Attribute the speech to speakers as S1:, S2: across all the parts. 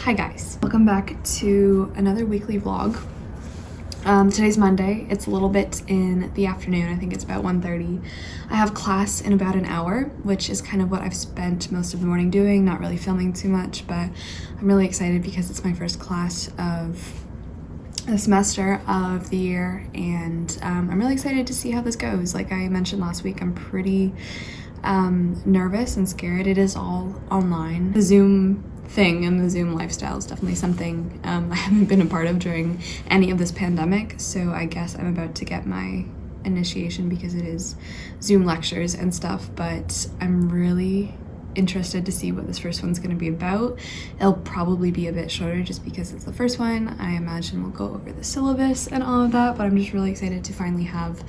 S1: Hi guys, welcome back to another weekly vlog. Today's Monday. It's a little bit in the afternoon. I think it's about 1:30. I have class in about an hour, which is kind of what I've spent most of the morning doing, not really filming too much, but I'm really excited because it's my first class of the semester of the year, and I'm really excited to see how this goes. Like I mentioned last week, I'm pretty nervous and scared. It is all online. The Zoom thing and the Zoom lifestyle is definitely something I haven't been a part of during any of this pandemic, so I guess I'm about to get my initiation because it is Zoom lectures and stuff, but I'm really interested to see what this first one's going to be about. It'll probably be a bit shorter just because it's the first one. I imagine we'll go over the syllabus and all of that, but I'm just really excited to finally have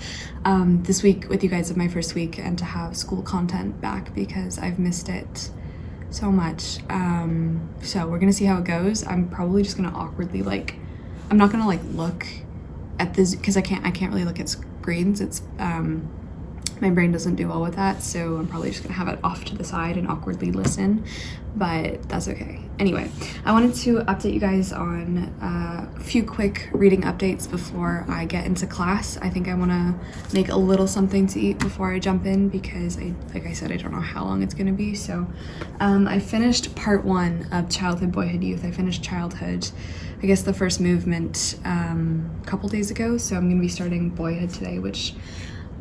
S1: this week with you guys of my first week and to have school content back because I've missed it so much. So we're gonna see how it goes. I'm probably just gonna awkwardly I'm not gonna look at this because I can't really look at screens. It's my brain doesn't do well with that, so I'm probably just gonna have it off to the side and awkwardly listen, but that's okay. Anyway, I wanted to update you guys on a few quick reading updates before I get into class. I think I want to make a little something to eat before I jump in because like I said, I don't know how long it's gonna be. So I finished part 1 of Childhood, Boyhood, Youth. I finished Childhood, I guess the first movement, a couple days ago, so I'm gonna be starting Boyhood today, which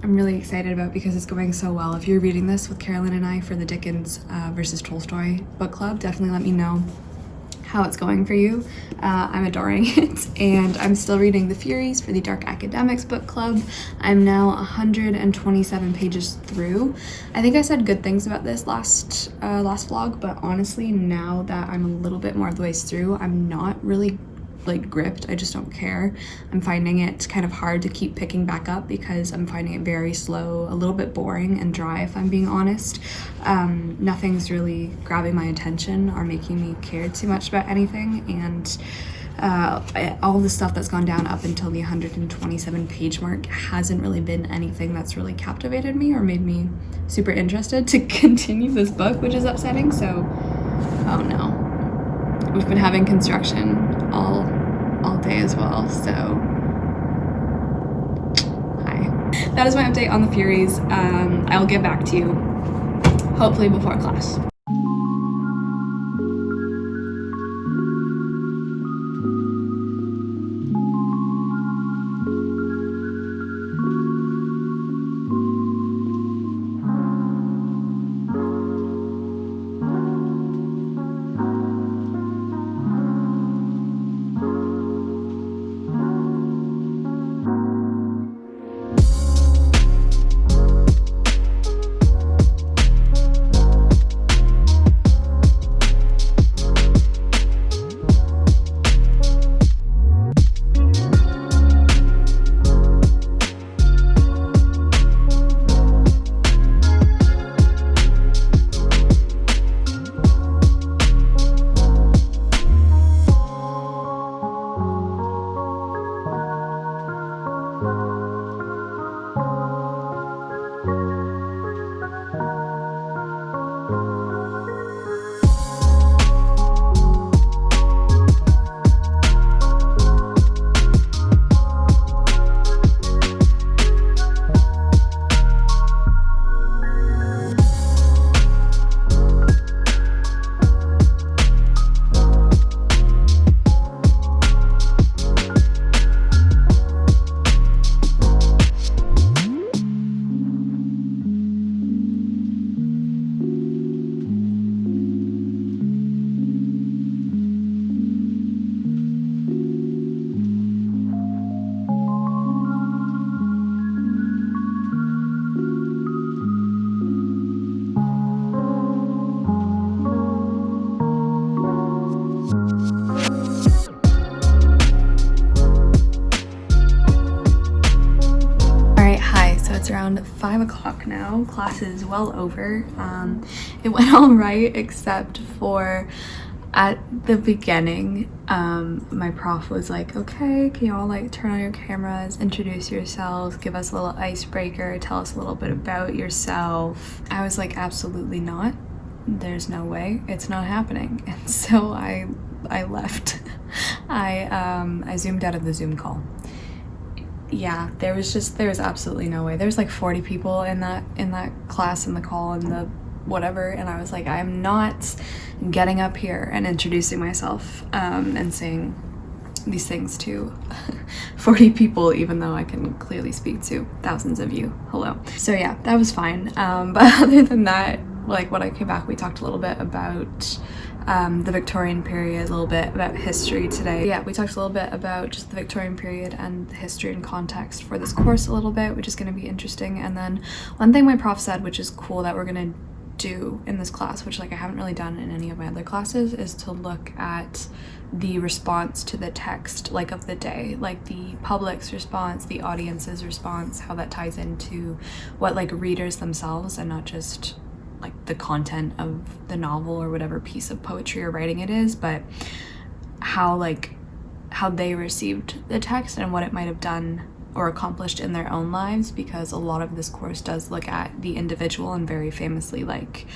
S1: I'm really excited about because it's going so well. If you're reading this with Carolyn and I for the Dickens versus Tolstoy book club, definitely let me know how it's going for you. I'm adoring it, and I'm still reading the Furies for the Dark Academics book club. I'm now 127 pages through. I think I said good things about this last vlog, but honestly, now that I'm a little bit more of the ways through, I'm not really gripped. I just don't care. I'm finding it kind of hard to keep picking back up because I'm finding it very slow, a little bit boring and dry, if I'm being honest. Nothing's really grabbing my attention or making me care too much about anything, and all the stuff that's gone down up until the 127 page mark hasn't really been anything that's really captivated me or made me super interested to continue this book, which is upsetting. So, oh no. We've been having construction all day as well, so hi. That is my update on the Furies. I'll get back to you hopefully before class. It's around 5 o'clock now. Class is well over. It went all right except for at the beginning. My prof was like, okay, can you all turn on your cameras, introduce yourselves, give us a little icebreaker, tell us a little bit about yourself. I was like, absolutely not. there's no way, it's not happening. And so I left. I zoomed out of the Zoom call. Yeah, there was absolutely no way. There was like 40 people in that class, in the call, and the whatever, and I was like, I'm not getting up here and introducing myself and saying these things to 40 people, even though I can clearly speak to thousands of you. Hello. So yeah, that was fine. But other than that, like, when I came back, we talked a little bit about the Victorian period, a little bit about history today. Yeah, we talked a little bit about just the Victorian period and the history and context for this course a little bit, which is going to be interesting. And then one thing my prof said, which is cool, that we're going to do in this class, which like I haven't really done in any of my other classes, is to look at the response to the text, like, of the day, like the public's response, the audience's response, how that ties into what like readers themselves, and not just like the content of the novel or whatever piece of poetry or writing it is, but how they received the text and what it might have done or accomplished in their own lives, because a lot of this course does look at the individual, and very famously, like,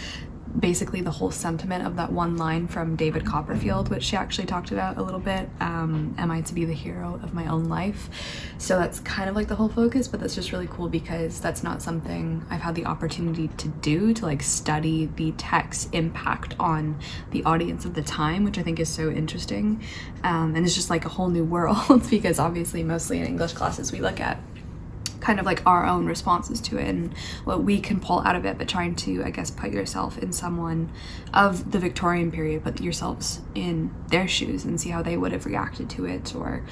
S1: basically the whole sentiment of that one line from David Copperfield, which she actually talked about a little bit, am I to be the hero of my own life? So that's kind of like the whole focus, but that's just really cool because that's not something I've had the opportunity to do, to like study the text's impact on the audience of the time, which I think is so interesting. And it's just like a whole new world because obviously mostly in English classes we look at kind of like our own responses to it and what we can pull out of it, but trying to, I guess, put yourself in someone of the Victorian period, put yourselves in their shoes and see how they would have reacted to it, or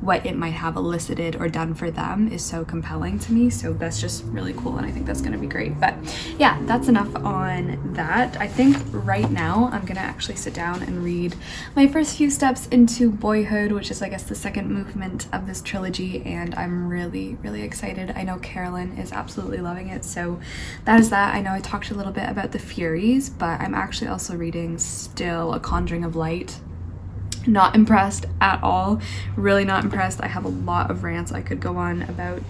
S1: what it might have elicited or done for them, is so compelling to me. So that's just really cool, and I think that's going to be great. But yeah, that's enough on that. I think right now I'm going to actually sit down and read my first few steps into Boyhood, which is, I guess, the second movement of this trilogy, and I'm really, really excited. I know Carolyn is absolutely loving it, so that is that. I know I talked a little bit about the Furies, but I'm actually also reading still A Conjuring of Light. Not impressed at all, really not impressed. I have a lot of rants I could go on about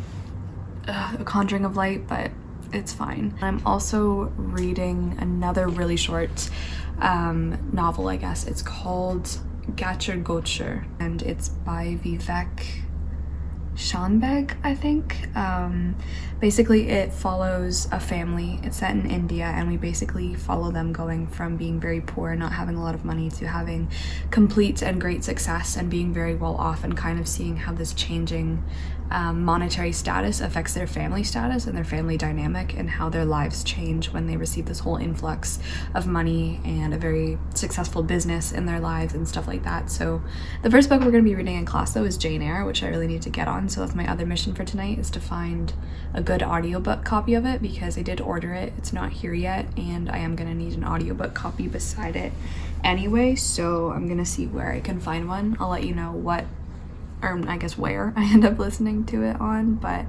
S1: A Conjuring of Light, but it's fine. I'm also reading another really short novel, I guess. It's called Gatcher Gotcher, and it's by Vivek Shanbeg, I think. Basically it follows a family. It's set in India, and we basically follow them going from being very poor and not having a lot of money to having complete and great success and being very well off, and kind of seeing how this changing monetary status affects their family status and their family dynamic, and how their lives change when they receive this whole influx of money and a very successful business in their lives and stuff like that. So the first book we're going to be reading in class, though, is Jane Eyre, which I really need to get on. So that's my other mission for tonight, is to find a good audiobook copy of it, because I did order it. It's not here yet, and I am going to need an audiobook copy beside it anyway, so I'm going to see where I can find one. I'll let you know what, or I guess where I end up listening to it on, but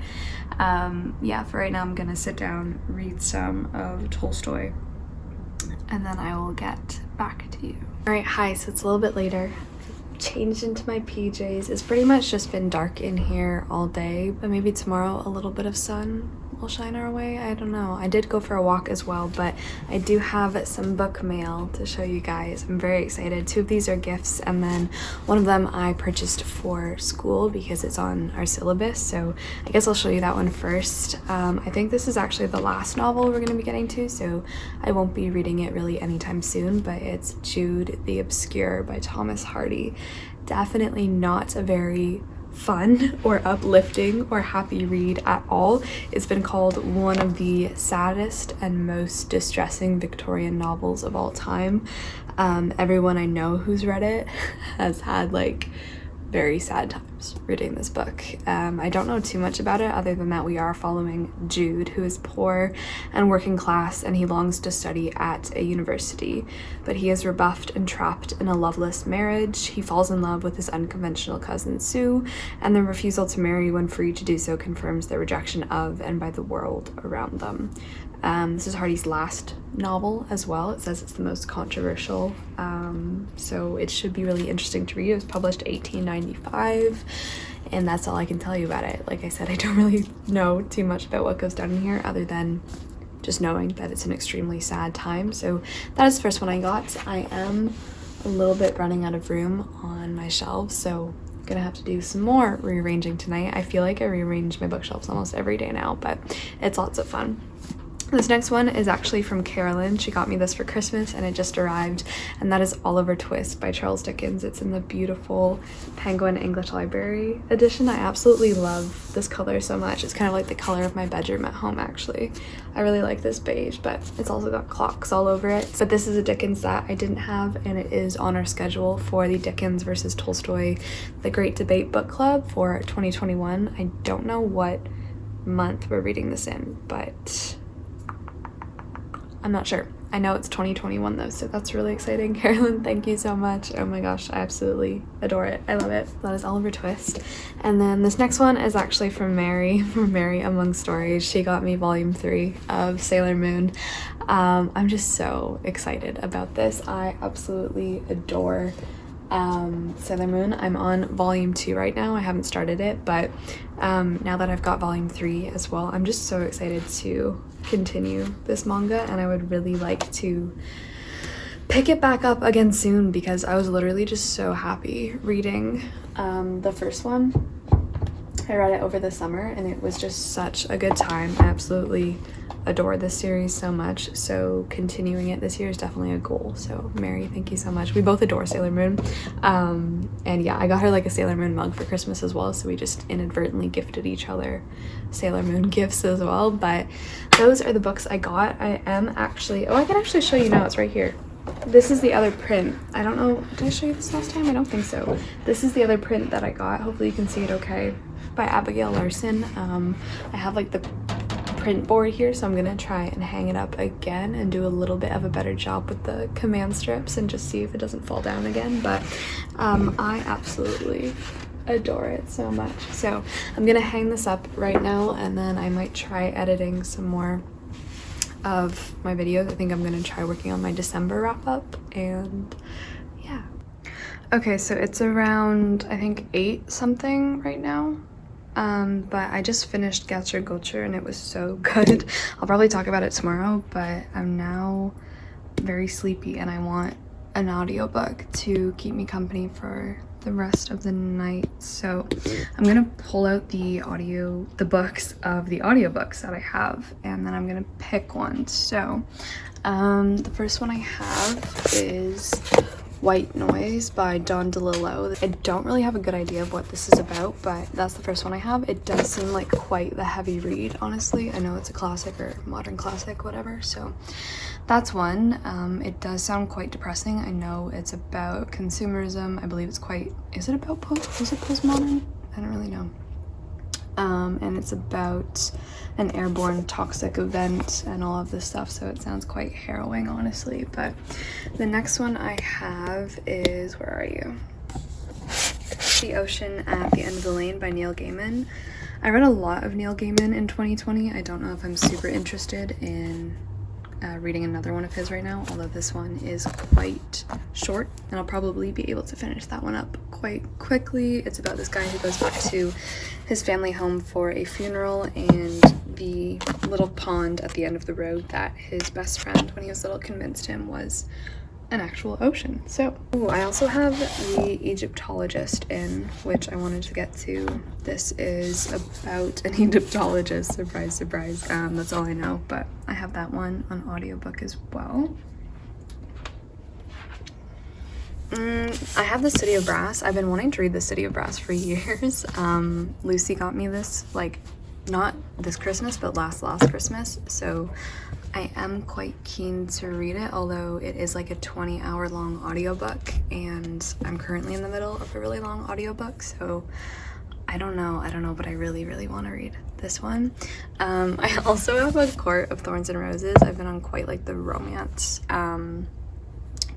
S1: yeah, for right now I'm gonna sit down, read some of Tolstoy, and then I will get back to you. Alright, hi, so it's a little bit later. Changed into my PJs. It's pretty much just been dark in here all day, but maybe tomorrow a little bit of sun will shine our way. I don't know. I did go for a walk as well, but I do have some book mail to show you guys. I'm very excited. 2 of these are gifts, and then one of them I purchased for school because it's on our syllabus, so I guess I'll show you that one first. I think this is actually the last novel we're going to be getting to, so I won't be reading it really anytime soon, but it's Jude the Obscure by Thomas Hardy. Definitely not a very fun or uplifting or happy read at all. It's been called one of the saddest and most distressing Victorian novels of all time. Everyone I know who's read it has had like very sad times reading this book. I don't know too much about it other than that we are following Jude, who is poor and working class, and he longs to study at a university, but he is rebuffed and trapped in a loveless marriage. He falls in love with his unconventional cousin Sue, and the refusal to marry when free to do so confirms their rejection of and by the world around them. This is Hardy's last novel as well. It says it's the most controversial, so it should be really interesting to read. It was published 1895, and that's all I can tell you about it. Like I said, I don't really know too much about what goes down in here other than just knowing that it's an extremely sad time. So that is the first one I got. I am a little bit running out of room on my shelves, so I'm gonna have to do some more rearranging tonight. I feel like I rearrange my bookshelves almost every day now, but it's lots of fun. This next one is actually from Carolyn. She got me this for Christmas and it just arrived, and that is Oliver Twist by Charles Dickens. It's in the beautiful Penguin English Library edition. I absolutely love this color so much. It's kind of like the color of my bedroom at home, actually. I really like this beige, but it's also got clocks all over it. But this is a Dickens that I didn't have, and it is on our schedule for the Dickens versus Tolstoy The Great Debate book club for 2021. I don't know what month we're reading this in, but I'm not sure. I know it's 2021 though, so that's really exciting. Carolyn, thank you so much. Oh my gosh, I absolutely adore it. I love it. That is Oliver Twist. And then this next one is actually from Mary, from Mary Among Stories. She got me volume 3 of Sailor Moon. I'm just so excited about this. I absolutely adore Sailor Moon. I'm on volume 2 right now. I haven't started it, but now that I've got volume 3 as well, I'm just so excited to continue this manga, and I would really like to pick it back up again soon because I was literally just so happy reading the first one. I read it over the summer and it was just such a good time. I absolutely adore this series so much, so continuing it this year is definitely a goal. So Mary, thank you so much. We both adore Sailor Moon, and yeah, I got her like a Sailor Moon mug for Christmas as well, so we just inadvertently gifted each other Sailor Moon gifts as well. But those are the books I got. I am actually, oh, I can actually show you now, it's right here. This is the other print. I don't know, did I show you this last time? I don't think so. This is the other print that I got. Hopefully you can see it okay, by Abigail Larson. I have like the print board here, so I'm gonna try and hang it up again and do a little bit of a better job with the command strips and just see if it doesn't fall down again. But I absolutely adore it so much. So I'm gonna hang this up right now, and then I might try editing some more of my videos. I think I'm gonna try working on my December wrap up, and yeah. Okay, so it's around, I think 8 something right now. But I just finished Gatcher Gulcher and it was so good. I'll probably talk about it tomorrow, but I'm now very sleepy and I want an audiobook to keep me company for the rest of the night. So I'm gonna pull out the books of the audiobooks that I have, and then I'm gonna pick one. So the first one I have is White Noise by Don DeLillo. I don't really have a good idea of what this is about, but that's the first one I have. It does seem like quite the heavy read, honestly. I know it's a classic or modern classic, whatever, so that's one. It does sound quite depressing. I know it's about consumerism. I believe it's quite, is it postmodern? I don't really know. And it's about an airborne toxic event and all of this stuff, so it sounds quite harrowing, honestly. But the next one I have is, where are you? The Ocean at the End of the Lane by Neil Gaiman. I read a lot of Neil Gaiman in 2020. I don't know if I'm super interested in reading another one of his right now, although this one is quite short and I'll probably be able to finish that one up quite quickly. It's about this guy who goes back to his family home for a funeral, and the little pond at the end of the road that his best friend when he was little convinced him was an actual ocean. So I also have The Egyptologist in, which I wanted to get to. This is about an Egyptologist, surprise surprise. That's all I know, but I have that one on audiobook as well. I have The City of Brass. I've been wanting to read The City of Brass for years. Lucy got me this, like, not this Christmas, but last Christmas, so I am quite keen to read it, although it is like a 20-hour long audiobook, and I'm currently in the middle of a really long audiobook, so I don't know, but I really want to read this one. I also have A Court of Thorns and Roses. I've been on quite like the romance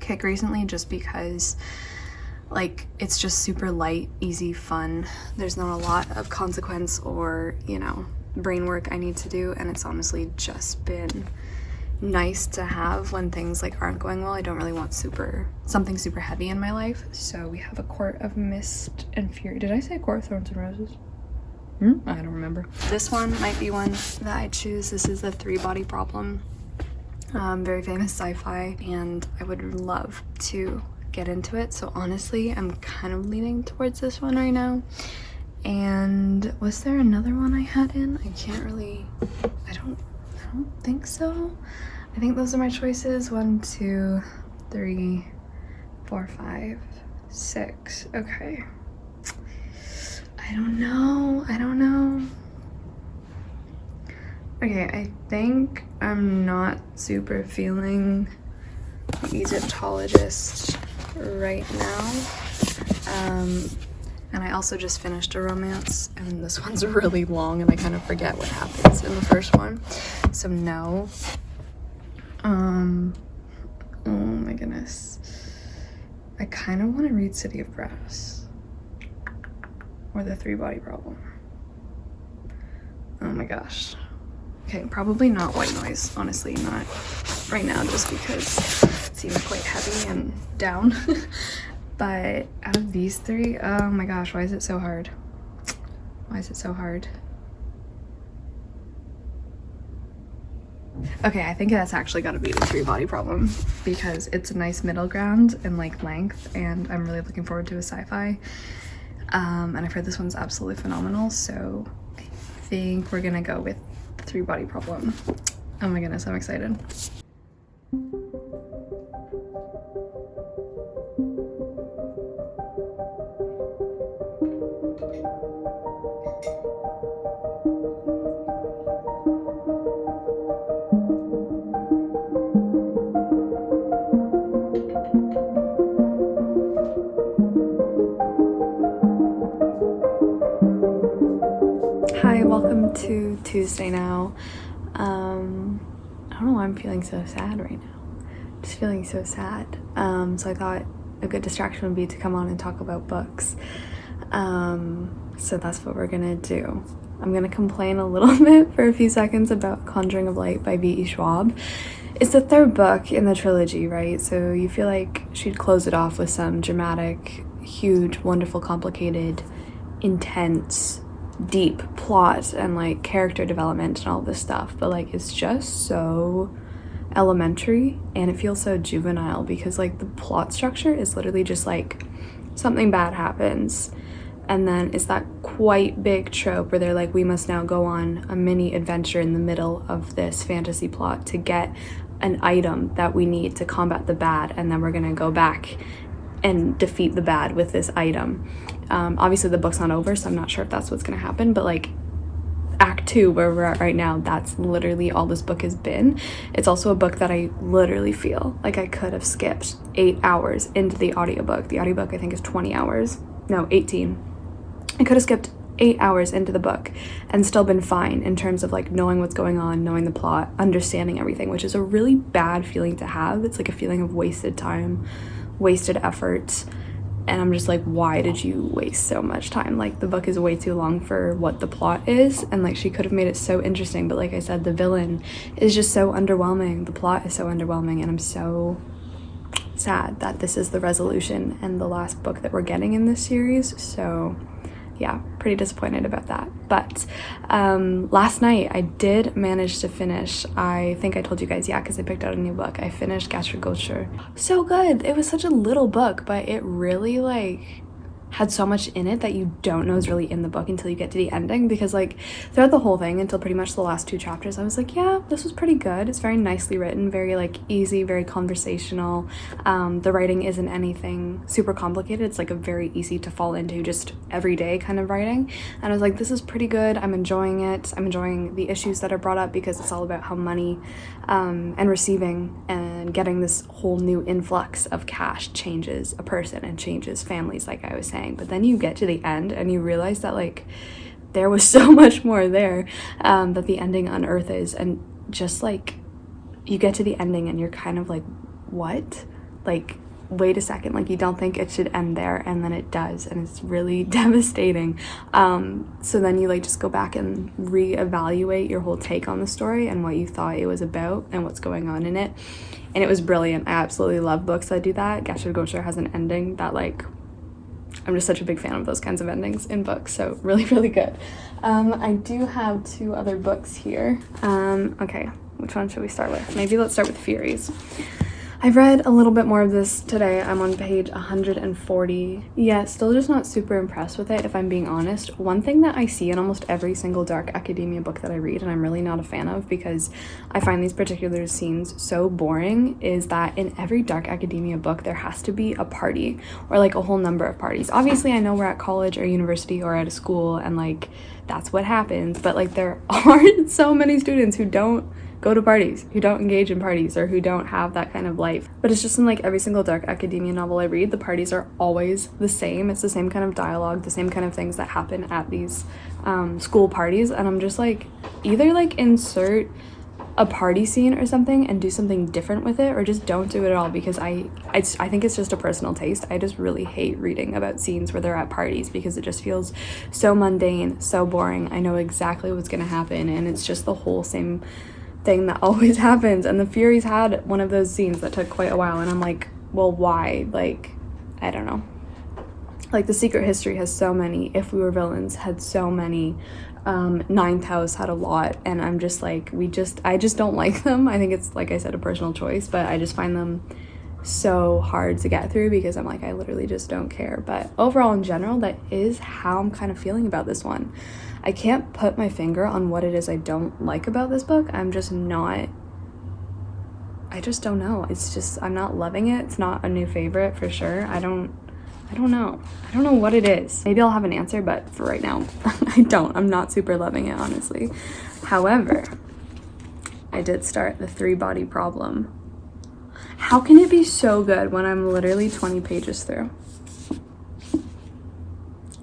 S1: kick recently, just because like it's just super light, easy, fun. There's not a lot of consequence or, you know, brain work I need to do, and it's honestly just been nice to have when things like aren't going well. I don't really want something super heavy in my life. So we have A Court of Mist and Fury. Did I say A Court of Thorns and Roses? I don't remember. This one might be one that I choose. This is the 3 Body Problem. Very famous sci-fi, and I would love to get into it. So honestly, I'm kind of leaning towards this one right now. And was there another one I had in? I can't really, I don't think so. I think those are my choices. 1, 2, 3, 4, 5, 6. Okay. I don't know. Okay, I think I'm not super feeling the Egyptologist right now. And I also just finished a romance, and this one's really long, and I kind of forget what happens in the first one. So no. Oh my goodness. I kind of want to read City of Brass. Or the 3 Body Problem. Oh my gosh. Okay, probably not White Noise, honestly, not right now, just because it seems quite heavy and down. But out of these 3, oh my gosh, why is it so hard? Why is it so hard? Okay, I think that's actually got to be the 3 Body Problem, because it's a nice middle ground in like length, and I'm really looking forward to a sci-fi. And I've heard this one's absolutely phenomenal, so I think we're gonna go with the 3 Body Problem. Oh my goodness, I'm excited. Hi, welcome to Tuesday now. I don't know why I'm feeling so sad right now. Just feeling so sad. So I thought a good distraction would be to come on and talk about books. So that's what we're gonna do. I'm gonna complain a little bit for a few seconds about Conjuring of Light by V.E. Schwab. It's the 3rd book in the trilogy, right? So you feel like she'd close it off with some dramatic, huge, wonderful, complicated, intense, deep plot and like character development and all this stuff, but like it's just so elementary and it feels so juvenile, because like the plot structure is literally just like something bad happens, and then it's that quite big trope where they're like, we must now go on a mini adventure in the middle of this fantasy plot to get an item that we need to combat the bad, and then we're gonna go back and defeat the bad with this item. Obviously the book's not over, so I'm not sure if that's what's gonna happen, but like Act 2, where we're at right now, that's literally all this book has been. It's also a book that I literally feel like I could have skipped 8 hours into the audiobook. The audiobook I think is 20 hours. No, 18. I could have skipped 8 hours into the book and still been fine in terms of like knowing what's going on, knowing the plot, understanding everything, which is a really bad feeling to have. It's like a feeling of wasted time, wasted effort, and I'm just like, why did you waste so much time? Like the book is way too long for what the plot is, and like she could have made it so interesting, but like I said, the villain is just so underwhelming, the plot is so underwhelming, and I'm so sad that this is the resolution and the last book that we're getting in this series. So yeah, pretty disappointed about that. But last night I did manage to finish, I think I told you guys, yeah, because I picked out a new book. I finished Gaucher. So good. It was such a little book, but it really like had so much in it that you don't know is really in the book until you get to the ending, because like throughout the whole thing until pretty much the last 2 chapters I was like, yeah, this was pretty good. It's very nicely written, very like easy, very conversational. The writing isn't anything super complicated. It's like a very easy to fall into, just everyday kind of writing, and I was like, this is pretty good. I'm enjoying it. I'm enjoying the issues that are brought up, because it's all about how money and receiving and getting this whole new influx of cash changes a person and changes families, like I was saying. But then you get to the end and you realize that like there was so much more there that the ending unearths, and just like you get to the ending and you're kind of like, what? Like, wait a second, like you don't think it should end there, and then it does, and it's really devastating. So then you like just go back and reevaluate your whole take on the story and what you thought it was about and what's going on in it, and it was brilliant. I absolutely love books that do that. Gaucher has an ending that like I'm just such a big fan of those kinds of endings in books, so really, really good. I do have 2 other books here. Okay, which one should we start with? Maybe let's start with Furies. I've read a little bit more of this today. I'm on page 140. Yeah, still just not super impressed with it, if I'm being honest. One thing that I see in almost every single dark academia book that I read, and I'm really not a fan of because I find these particular scenes so boring, is that in every dark academia book, there has to be a party or like a whole number of parties. Obviously, I know we're at college or university or at a school and like that's what happens, but like there aren't so many students who don't go to parties, who don't engage in parties, or who don't have that kind of life. But it's just in like every single dark academia novel I read, the parties are always the same. It's the same kind of dialogue, the same kind of things that happen at these school parties, and I'm just like, either like insert a party scene or something and do something different with it, or just don't do it at all, because I think it's just a personal taste. I just really hate reading about scenes where they're at parties because it just feels so mundane, so boring. I know exactly what's gonna happen, and it's just the whole same thing that always happens. And the Furies had one of those scenes that took quite a while, and I'm like, well, why? Like, I don't know. Like, The Secret History has so many, If We Were Villains had so many, Ninth House had a lot, and I'm just like, I just don't like them. I think it's, like I said, a personal choice, but I just find them so hard to get through because I'm like, I literally just don't care. But overall, in general, that is how I'm kind of feeling about this one. I can't put my finger on what it is I don't like about this book. I just don't know. It's just, I'm not loving it. It's not a new favorite for sure. I don't know. I don't know what it is. Maybe I'll have an answer, but for right now, I'm not super loving it, honestly. However, I did start The 3-Body Problem. How can it be so good when I'm literally 20 pages through?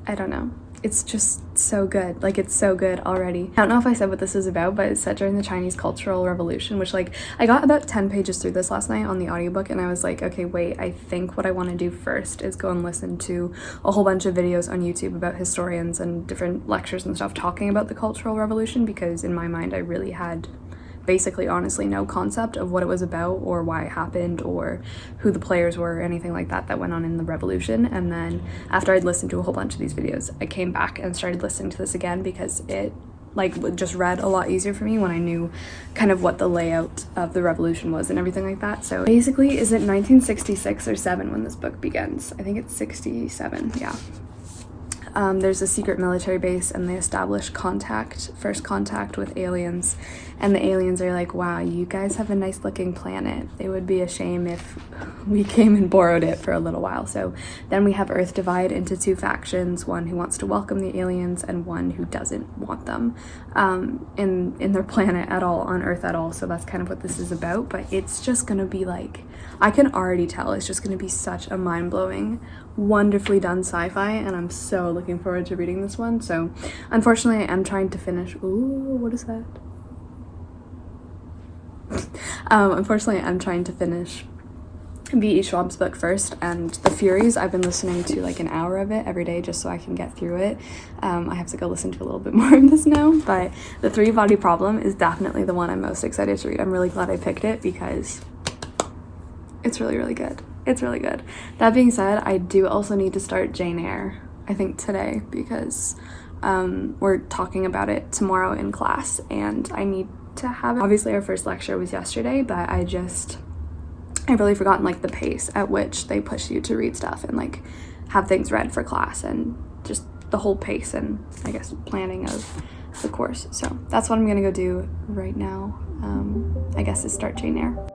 S1: I don't know. It's just so good. Like, it's so good already. I don't know if I said what this is about, but it's set during the Chinese Cultural Revolution, which, like, I got about 10 pages through this last night on the audiobook, and I was like, okay, wait, I think what I want to do first is go and listen to a whole bunch of videos on YouTube about historians and different lectures and stuff talking about the Cultural Revolution, because in my mind I really had basically, honestly, no concept of what it was about or why it happened or who the players were or anything like that went on in the revolution. And then after I'd listened to a whole bunch of these videos, I came back and started listening to this again because it just read a lot easier for me when I knew kind of what the layout of the revolution was and everything like that. So basically, is it 1966 or 7 when this book begins? I think it's 67, yeah. There's a secret military base, and they establish first contact with aliens, and the aliens are like, wow, you guys have a nice looking planet. It would be a shame if we came and borrowed it for a little while. So then we have Earth divide into 2 factions, one who wants to welcome the aliens and one who doesn't want them in their planet at all, on Earth at all. So that's kind of what this is about, but it's just gonna be like, I can already tell it's just gonna be such a mind-blowing, wonderfully done sci-fi, and I'm so looking forward to reading this one. So unfortunately, I am trying to finish. Ooh, what is that? Unfortunately, I'm trying to finish V.E. Schwab's book first, and The Furies, I've been listening to like an hour of it every day just so I can get through it. I have to go listen to a little bit more of this now, but The 3-Body Problem is definitely the one I'm most excited to read. I'm really glad I picked it because it's really, really good. It's really good. That being said, I do also need to start Jane Eyre, I think today, because we're talking about it tomorrow in class, and I need to have it. Obviously, our first lecture was yesterday, but I've really forgotten like the pace at which they push you to read stuff and like have things read for class, and just the whole pace and I guess planning of the course. So that's what I'm gonna go do right now. I guess is start Jane Eyre.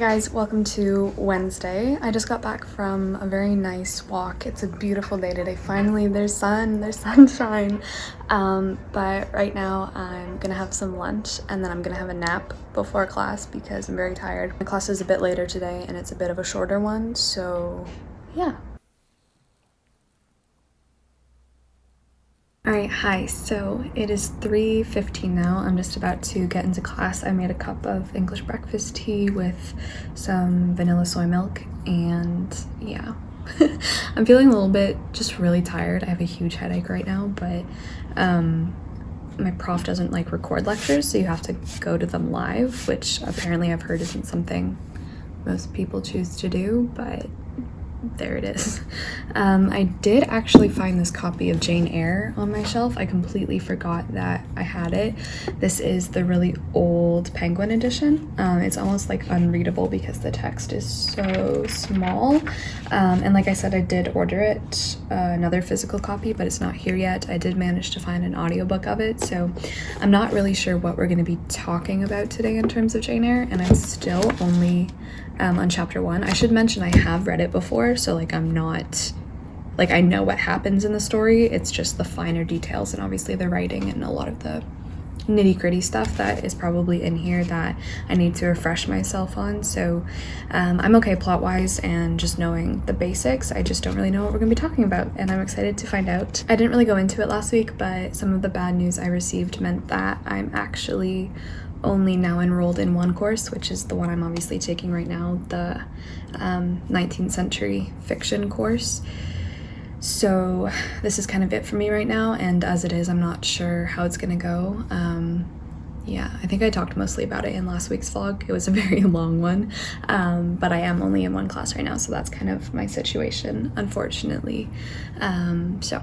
S1: guys, welcome to Wednesday. I just got back from a very nice walk. It's a beautiful day today. Finally, there's sunshine. But right now I'm gonna have some lunch and then I'm gonna have a nap before class because I'm very tired. My class is a bit later today and it's a bit of a shorter one, so yeah. Alright, hi. So it is 3:15 now. I'm just about to get into class. I made a cup of English breakfast tea with some vanilla soy milk and yeah. I'm feeling a little bit just really tired. I have a huge headache right now, but my prof doesn't like record lectures, so you have to go to them live, which apparently I've heard isn't something most people choose to do, but there it is. I did actually find this copy of Jane Eyre on my shelf. I completely forgot that I had it. This is the really old Penguin edition. It's almost like unreadable because the text is so small. And like I said, I did order it, another physical copy, but it's not here yet. I did manage to find an audiobook of it, so I'm not really sure what we're going to be talking about today in terms of Jane Eyre, and I'm still only on chapter 1. I should mention I have read it before, so like I'm not, like I know what happens in the story. It's just the finer details and obviously the writing and a lot of the nitty-gritty stuff that is probably in here that I need to refresh myself on. So I'm okay plot-wise and just knowing the basics. I just don't really know what we're gonna be talking about, and I'm excited to find out. I didn't really go into it last week, but some of the bad news I received meant that I'm actually only now enrolled in one course, which is the one I'm obviously taking right now, the 19th century fiction course. So this is kind of it for me right now, and as it is, I'm not sure how it's gonna go. Yeah, I think I talked mostly about it in last week's vlog. It was a very long one, but I am only in one class right now, so that's kind of my situation, unfortunately. So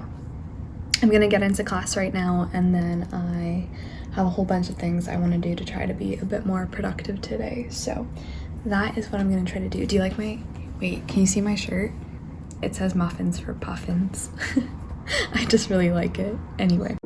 S1: I'm gonna get into class right now, and then I have a whole bunch of things I want to do to try to be a bit more productive today. So that is what I'm gonna try to do. Do you like my, wait, can you see my shirt? It says muffins for puffins. I just really like it. Anyway.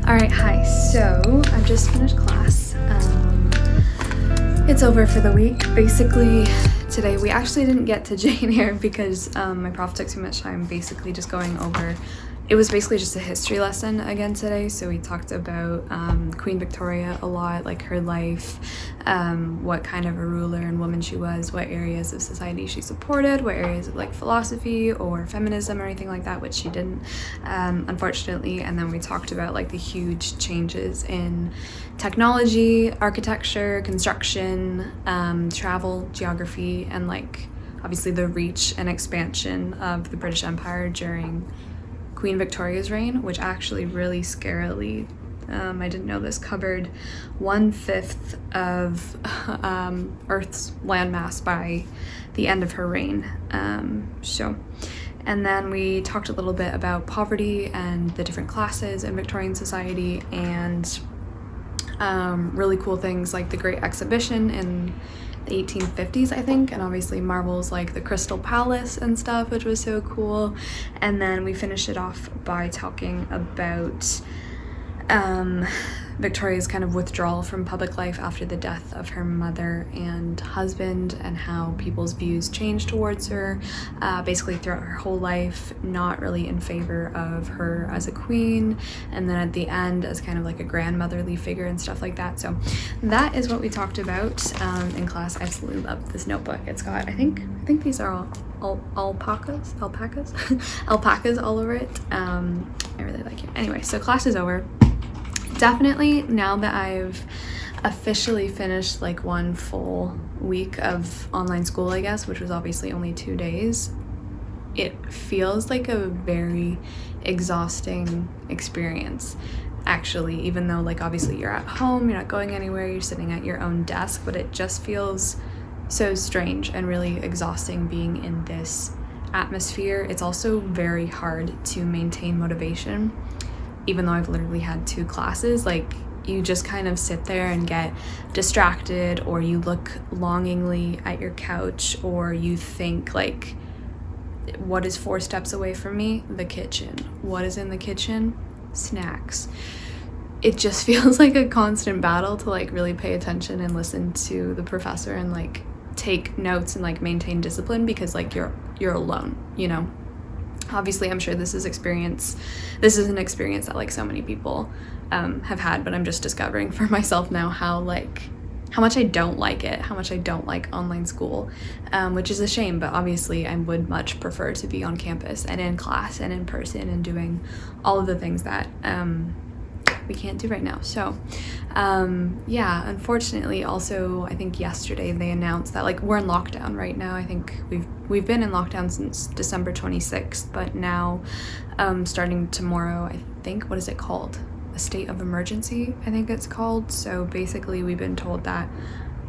S1: Alright, hi. So I've just finished class. It's over for the week. Basically, today we actually didn't get to Jane Eyre because my prof took too much time basically just going over. It was basically just a history lesson again today, so we talked about Queen Victoria a lot, like her life, what kind of a ruler and woman she was, what areas of society she supported, what areas of like philosophy or feminism or anything like that, which she didn't, unfortunately. And then we talked about like the huge changes in technology, architecture, construction, travel, geography, and like obviously the reach and expansion of the British Empire during Queen Victoria's reign, which actually really scarily I didn't know this covered 1/5 of Earth's landmass by the end of her reign. And then we talked a little bit about poverty and the different classes in Victorian society, and really cool things like the Great Exhibition in the 1850s, I think, and obviously marvels like the Crystal Palace and stuff, which was so cool. And then we finished it off by talking about Victoria's kind of withdrawal from public life after the death of her mother and husband, and how people's views changed towards her basically throughout her whole life, not really in favor of her as a queen, and then at the end as kind of like a grandmotherly figure and stuff like that. So that is what we talked about in class. I absolutely love this notebook. It's got, I think these are all alpacas alpacas all over it. I really like it. Anyway, so class is over. Definitely, now that I've officially finished like one full week of online school, I guess, which was obviously only 2 days, it feels like a very exhausting experience, actually, even though like obviously you're at home, you're not going anywhere, you're sitting at your own desk, but it just feels so strange and really exhausting being in this atmosphere. It's also very hard to maintain motivation. Even though I've literally had 2 classes, like you just kind of sit there and get distracted, or you look longingly at your couch, or you think like, what is 4 steps away from me? The kitchen. What is in the kitchen? Snacks. It just feels like a constant battle to like really pay attention and listen to the professor and like take notes and like maintain discipline, because like you're alone, you know. Obviously, I'm sure this is an experience that like so many people have had, but I'm just discovering for myself now how much I don't like it, how much I don't like online school, which is a shame, but obviously I would much prefer to be on campus and in class and in person and doing all of the things that we can't do right now. So yeah, unfortunately, also I think yesterday they announced that like we're in lockdown right now. I think we've been in lockdown since December 26th, but now starting tomorrow, I think, what is it called? A state of emergency, I think it's called. So basically we've been told that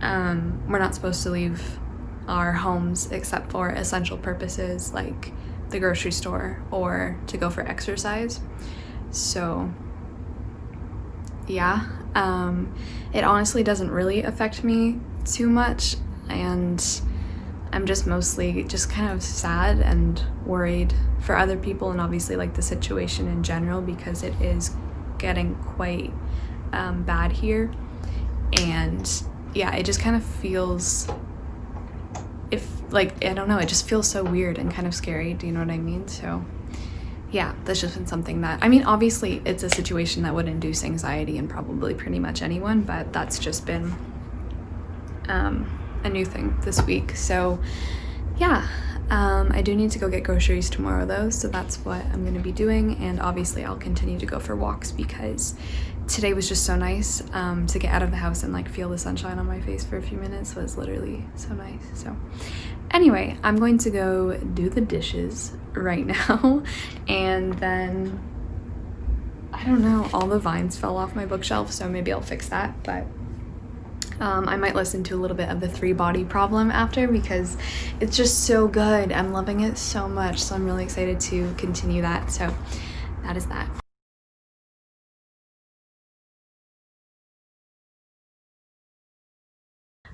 S1: we're not supposed to leave our homes except for essential purposes like the grocery store or to go for exercise. So yeah, it honestly doesn't really affect me too much, and I'm just mostly just kind of sad and worried for other people, and obviously like the situation in general, because it is getting quite bad here. And yeah, it just kind of feels, I don't know, it just feels so weird and kind of scary, do you know what I mean? So yeah, that's just been something that, I mean, obviously it's a situation that would induce anxiety in probably pretty much anyone, but that's just been a new thing this week. So yeah, I do need to go get groceries tomorrow though, so that's what I'm gonna be doing. And obviously I'll continue to go for walks, because today was just so nice to get out of the house and like feel the sunshine on my face for a few minutes. Was literally so nice. So anyway, I'm going to go do the dishes right now, and then I don't know, all the vines fell off my bookshelf, so maybe I'll fix that. But I might listen to a little bit of the 3 Body Problem after, because it's just so good. I'm loving it so much, so I'm really excited to continue that. So that is that.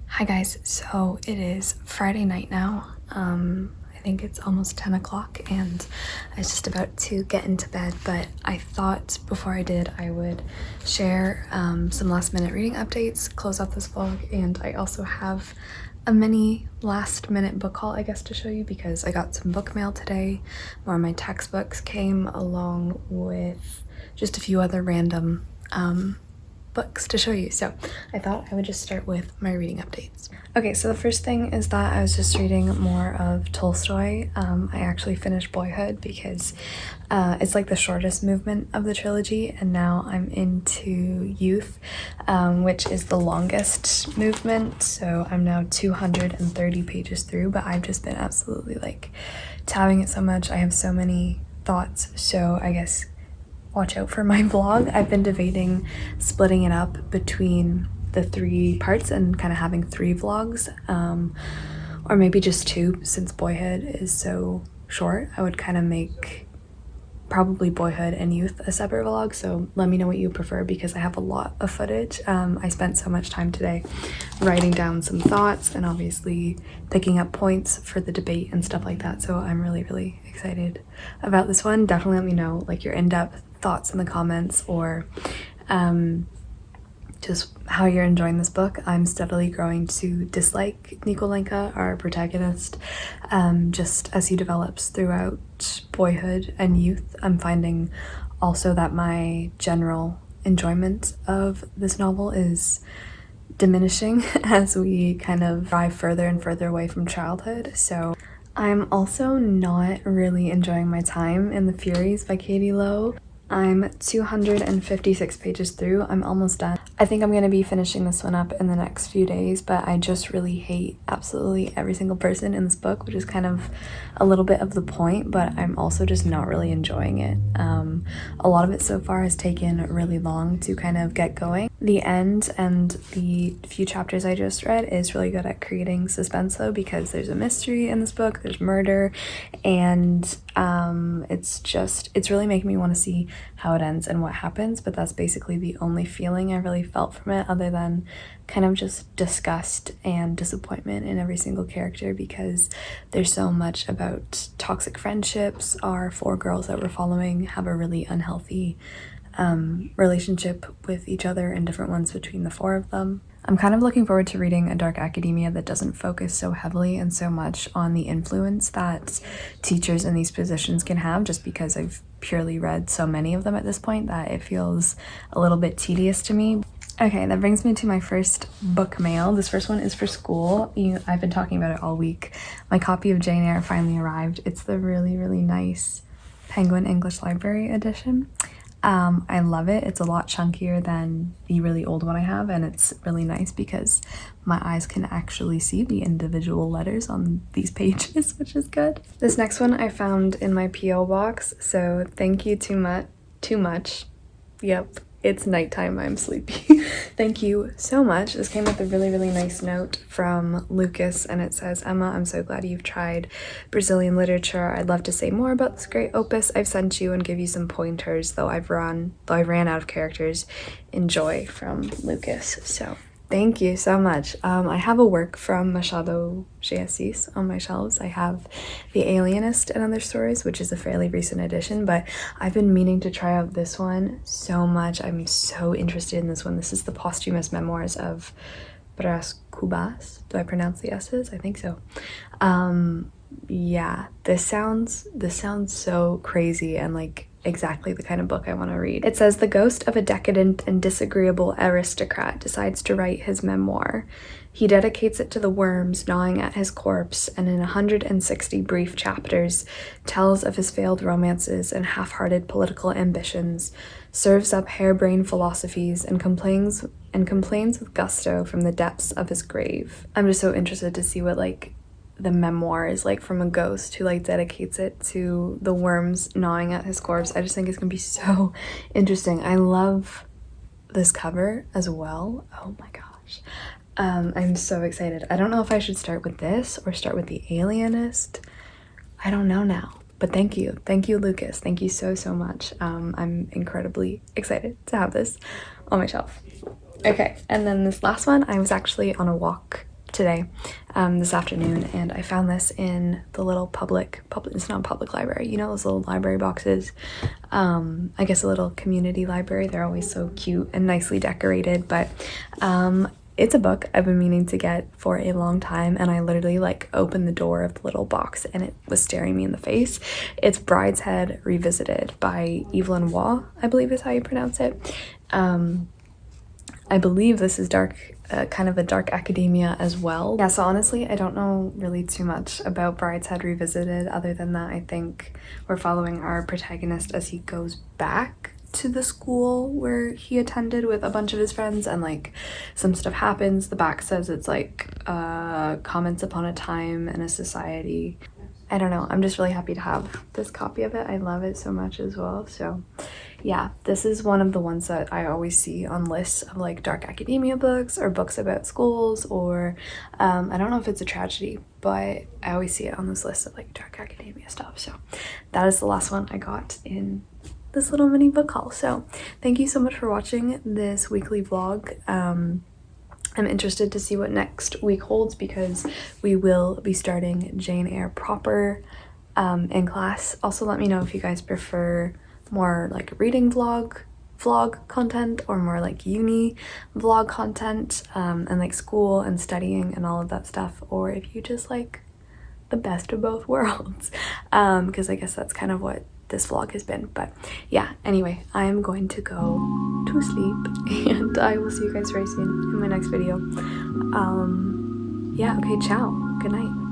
S1: Hi guys, so it is Friday night now. I think it's almost 10 o'clock and I was just about to get into bed, but I thought before I did I would share some last minute reading updates, close out this vlog, and I also have a mini last minute book haul, I guess, to show you, because I got some book mail today. More of my textbooks came, along with just a few other random books to show you. So I thought I would just start with my reading updates. Okay, so the first thing is that I was just reading more of Tolstoy. I actually finished Boyhood because it's like the shortest movement of the trilogy, and now I'm into Youth, which is the longest movement. So I'm now 230 pages through, but I've just been absolutely like tabbing it so much. I have so many thoughts, so I guess watch out for my vlog. I've been debating splitting it up between the 3 parts and kind of having 3 vlogs, or maybe just 2 since Boyhood is so short. I would kind of make probably Boyhood and Youth a separate vlog, so let me know what you prefer because I have a lot of footage. I spent so much time today writing down some thoughts and obviously picking up points for the debate and stuff like that, so I'm really excited about this one. Definitely let me know like your in-depth thoughts in the comments, or just how you're enjoying this book. I'm steadily growing to dislike Nikolenka, our protagonist, just as he develops throughout Boyhood and Youth. I'm finding also that my general enjoyment of this novel is diminishing as we kind of drive further and further away from childhood. So I'm also not really enjoying my time in the Furies by Katie Lowe. I'm 256 pages through. I'm almost done. I think I'm going to be finishing this one up in the next few days, but I just really hate absolutely every single person in this book, which is kind of a little bit of the point, but I'm also just not really enjoying it. A lot of it so far has taken really long to kind of get going. The end and the few chapters I just read is really good at creating suspense though, because there's a mystery in this book, there's murder, and it's really making me want to see how it ends and what happens, but that's basically the only feeling I really felt from it, other than kind of just disgust and disappointment in every single character, because there's so much about toxic friendships. Our 4 girls that we're following have a really unhealthy relationship with each other, and different ones between the 4 of them. I'm kind of looking forward to reading a dark academia that doesn't focus so heavily and so much on the influence that teachers in these positions can have, just because I've purely read so many of them at this point that it feels a little bit tedious to me. Okay, that brings me to my first book mail. This first one is for school. I've been talking about it all week. My copy of Jane Eyre finally arrived. It's the really nice Penguin English Library edition. I love it. It's a lot chunkier than the really old one I have, and it's really nice because my eyes can actually see the individual letters on these pages, which is good. This next one I found in my P.O. box, so thank you too much. Yep. It's nighttime, I'm sleepy. Thank you so much. This came with a really nice note from Lucas, and it says, "Emma, I'm so glad you've tried Brazilian literature. I'd love to say more about this great opus I've sent you and give you some pointers, though I ran out of characters. Enjoy," from Lucas. So thank you so much. I have a work from Machado de Assis on my shelves. I have The Alienist and Other Stories, which is a fairly recent edition, but I've been meaning to try out this one so much. I'm so interested in this one. This is the posthumous memoirs of Brás Cubas. Do I pronounce the S's? I think so. Yeah, this sounds so crazy and like exactly the kind of book I want to read. It says, "The ghost of a decadent and disagreeable aristocrat decides to write his memoir. He dedicates it to the worms gnawing at his corpse, and in 160 brief chapters tells of his failed romances and half-hearted political ambitions, serves up harebrained philosophies, and complains with gusto from the depths of his grave." I'm just so interested to see what like the memoir is like from a ghost who like dedicates it to the worms gnawing at his corpse. I just think it's gonna be so interesting. I love this cover as well. Oh my gosh. I'm so excited. I don't know if I should start with this or start with The Alienist. I don't know now, but thank you, Lucas. Thank you so much. I'm incredibly excited to have this on my shelf. Okay, and then this last one, I was actually on a walk today, this afternoon, and I found this in the little public, it's not a public library, you know those little library boxes, I guess a little community library. They're always so cute and nicely decorated, but it's a book I've been meaning to get for a long time, and I literally like opened the door of the little box and it was staring me in the face. It's Brideshead Revisited by Evelyn Waugh, I believe is how you pronounce it. I believe this is kind of a dark academia as well. Yeah, so honestly, I don't know really too much about Brideshead Revisited, other than that I think we're following our protagonist as he goes back to the school where he attended with a bunch of his friends, and like some stuff happens. The back says it's like comments upon a time and a society. I don't know, I'm just really happy to have this copy of it. I love it so much as well. So yeah, this is one of the ones that I always see on lists of like dark academia books or books about schools, or I don't know if it's a tragedy, but I always see it on this list of like dark academia stuff. So that is the last one I got in this little mini book haul. So thank you so much for watching this weekly vlog. I'm interested to see what next week holds, because we will be starting Jane Eyre proper in class. Also, let me know if you guys prefer more like reading vlog content, or more like uni vlog content, and like school and studying and all of that stuff, or if you just like the best of both worlds, because I guess that's kind of what this vlog has been. But yeah, anyway, I'm going to go to sleep and I will see you guys very soon in my next video. Yeah, okay, ciao, good night.